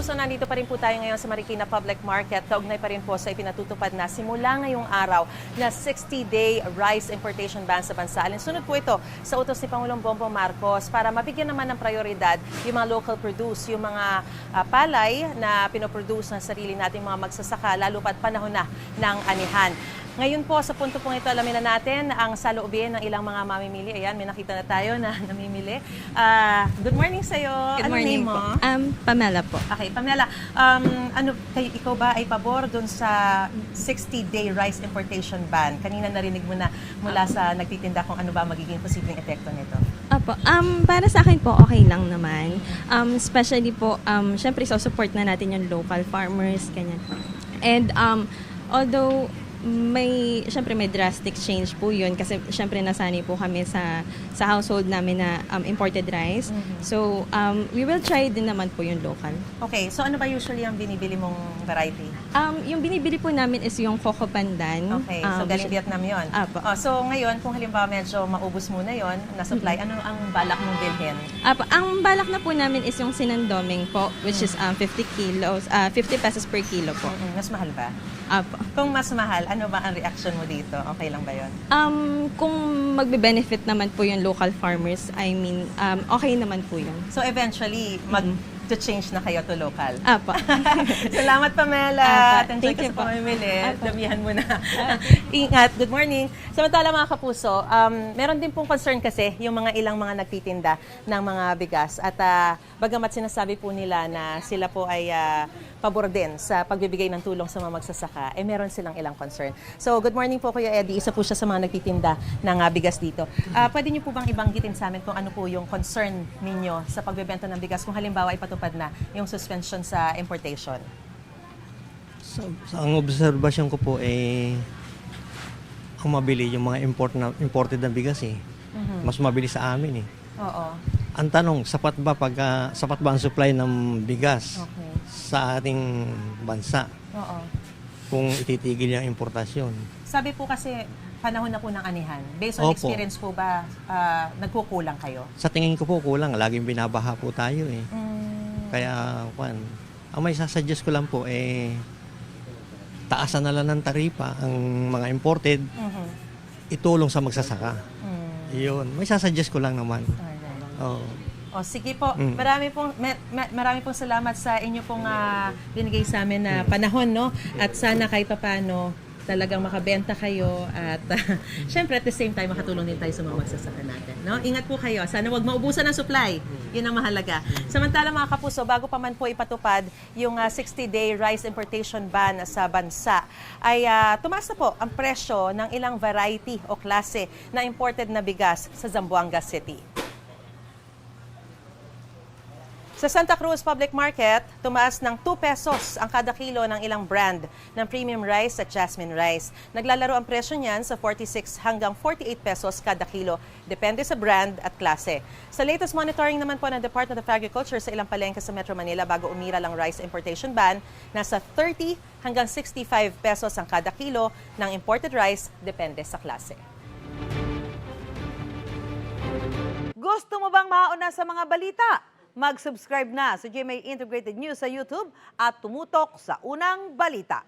kapuso, nandito pa rin po tayo ngayon sa Marikina Public Market. Kaugnay pa rin po sa ipinatutupad na simula ngayong araw na 60-day rice importation ban sa bansa. Alinsunod po ito sa utos ni Pangulong Bongbong Marcos para mabigyan naman ng prioridad yung mga local produce, yung mga palay na pinoproduce ng sarili nating mga magsasaka, lalo pat panahon na ng anihan. Ngayon po, sa punto pong ito, alamin na natin ang saloobin ng ilang mga mamimili. Ayan, may nakita na tayo na namimili. Good morning sa'yo. Good morning mo? po. Pamela po. Okay, Pamela, ikaw ba ay pabor dun sa 60-day rice importation ban? Kanina narinig mo na mula sa nagtitinda kung ano ba magiging posibleng epekto nito. Opo. Para sa akin po, okay lang naman. Especially po, syempre, support na natin yung local farmers, ganyan. And although syempre may drastic change po yun kasi syempre nasanay po kami sa household namin na imported rice. So, we will try din naman po yung local. Okay, so ano ba usually ang binibili mong variety? Yung binibili po namin is yung Coco Pandan. Okay, so galing Vietnam yun. Apo. So ngayon, kung halimbawa medyo maubos muna yon na-supply, ano ang balak mong bilhin? Ang balak na po namin is yung sinandoming po, which is 50 pesos per kilo po. Mas mahal ba? Apo. Kung mas mahal, ano ba ang reaction mo dito? Okay lang ba yon? Kung magbe-benefit naman po yung local farmers, I mean, okay naman po yun. So eventually, to-change na kayo to local? Apo. Salamat, Pamela. Apo. Enjoy Thank ka you sa po. pamimili. Apo. Damihan mo na. Ingat. Good morning. Samantala mga kapuso, meron din pong concern kasi yung mga ilang mga nagtitinda ng mga bigas. At bagamat sinasabi po nila na sila po ay pabor din sa pagbibigay ng tulong sa mga magsasaka, meron silang ilang concern. So, good morning po, Kuya Eddie. Isa po siya sa mga nagtitinda ng bigas dito. Pwede niyo po bang ibanggitin sa amin kung ano po yung concern ninyo sa pagbebenta ng bigas kung halimbawa ipatupad na yung suspension sa importation? Sa ang obserbasyon ko po, ang mabili yung mga imported na bigas Mas mabili sa amin Oo. Ang tanong, sapat ba ang supply ng bigas Okay. sa ating bansa Oo. kung ititigil yung importasyon? Sabi po kasi panahon na po ng anihan. Based on Opo. experience po ba, nagkukulang kayo? Sa tingin ko po kulang, laging binabaha po tayo Kaya ang may sasuggest ko lang po taasan na lang ng taripa ang mga imported, itulong sa magsasaka. Yun, may sasuggest ko lang naman. O sige po, marami pong salamat sa inyo pong binigay sa amin na panahon, no? At sana kahit paano talagang makabenta kayo at syempre at the same time makatulong din tayo sa mga magsasaka natin, no? Ingat po kayo. Sana wag maubusan ng supply. Yun ang mahalaga. Samantala mga kapuso, bago pa man po ipatupad yung 60-day rice importation ban sa bansa, ay tumaas na po ang presyo ng ilang variety o klase na imported na bigas sa Zamboanga City. Sa Santa Cruz Public Market, tumaas ng 2 pesos ang kada kilo ng ilang brand ng premium rice at jasmine rice. Naglalaro ang presyo niyan sa 46 hanggang 48 pesos kada kilo, depende sa brand at klase. Sa latest monitoring naman po ng Department of Agriculture sa ilang palengke sa Metro Manila bago umira lang rice importation ban, nasa 30 hanggang 65 pesos ang kada kilo ng imported rice, depende sa klase. Gusto mo bang mauna sa mga balita? Mag-subscribe na sa GMA Integrated News sa YouTube at tumutok sa unang balita.